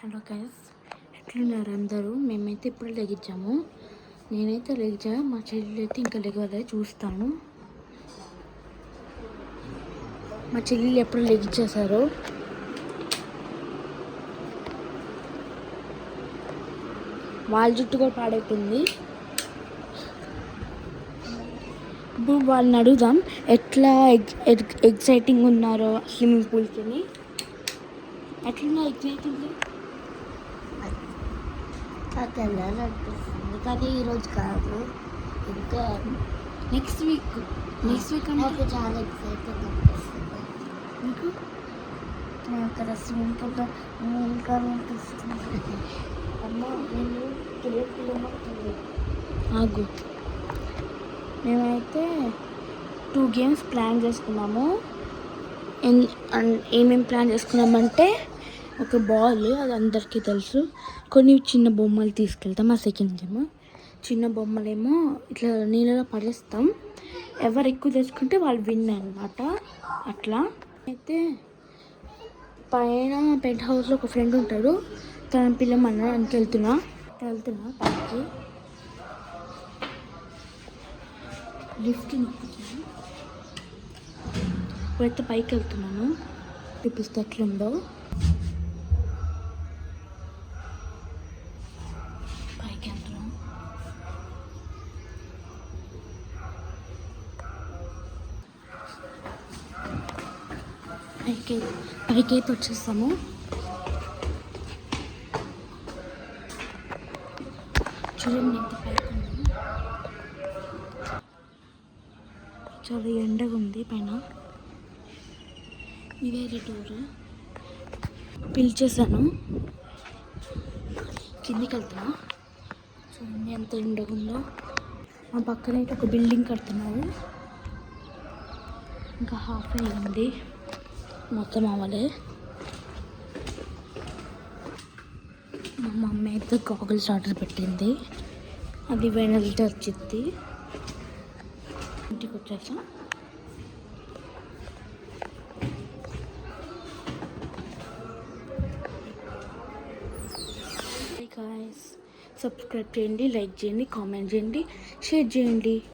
Hello guys, ఎట్లున్నారు అందరూ? మేమైతే ఇప్పుడు లెగిచ్చాము. నేనైతే లెగిచా, మా చెల్లి అయితే ఇంకా లెగవలే. చూస్తాను మా చెల్లెలు ఎప్పుడు లెగిచ్చేశారు. వాళ్ళ జుట్టు కూడా పాడైపోయింది. ఇప్పుడు వాళ్ళని అడుగుదాం ఎట్లా ఎగ్జైటింగ్ ఉన్నారో స్విమ్మింగ్ పూల్కి. ఎట్లున్నా ఎగ్జైటింగ్ వెళ్ళాలనిపిస్తుంది కానీ ఈరోజు కాదు, ఇంకా నెక్స్ట్ వీక్ నాకు చాలా ఎక్సైటింగ్ అనిపిస్తుంది. మీకు నేను అక్కడ స్విమ్మింగ్ పూల్లో ఇంకా అనిపిస్తుంది. అమ్మ నేను ఆగు. మేమైతే 2 గేమ్స్ ప్లాన్ చేసుకున్నాము. ఏమేమి ప్లాన్ చేసుకున్నామంటే, ఒక బాల్, అది అందరికీ తెలుసు. కొన్ని చిన్న బొమ్మలు తీసుకెళ్తాం. ఆ సెకండ్ గేమ్ చిన్న బొమ్మలేమో ఇట్లా నీళ్ళలో పడేస్తాం. ఎవరు ఎక్కువ తెచ్చుకుంటే వాళ్ళు విన్ అనమాట. అట్లా అయితే పైన పెంట్ హౌస్లో ఒక ఫ్రెండ్ ఉంటాడు. తన పిల్లమన్నా అని వెళ్తున్నా పైకి. లిఫ్ట్ నొక్కుతున్నాను. ఇప్పుడైతే పైకి వెళ్తున్నాను. చూపిస్తే ఎట్లుందో. పైకి వెళ్తున్నాం. పైకి అయితే వచ్చేస్తాము. చూడండి ఎంత పైకి ఉన్నాము. చాలా ఎండగా ఉంది పైన. ఇదే టూర్ పిలిచేసాను. కిందికి వెళ్తున్నా. చూడండి ఎంత ఎండగా ఉందో. మా పక్కన అయితే ఒక బిల్డింగ్ కడుతున్నారు. ఇంకా హాఫ్ అయ్యింది, మొత్తం అవ్వలే. మా మమ్మీ అయితే గాగుల్స్ ఆర్డర్ పెట్టింది. అది వెనల్తో వచ్చింది. ఇంటికి వచ్చేసాం. సబ్స్క్రైబ్ చేయండి, లైక్ చేయండి, కామెంట్ చేయండి, షేర్ చేయండి.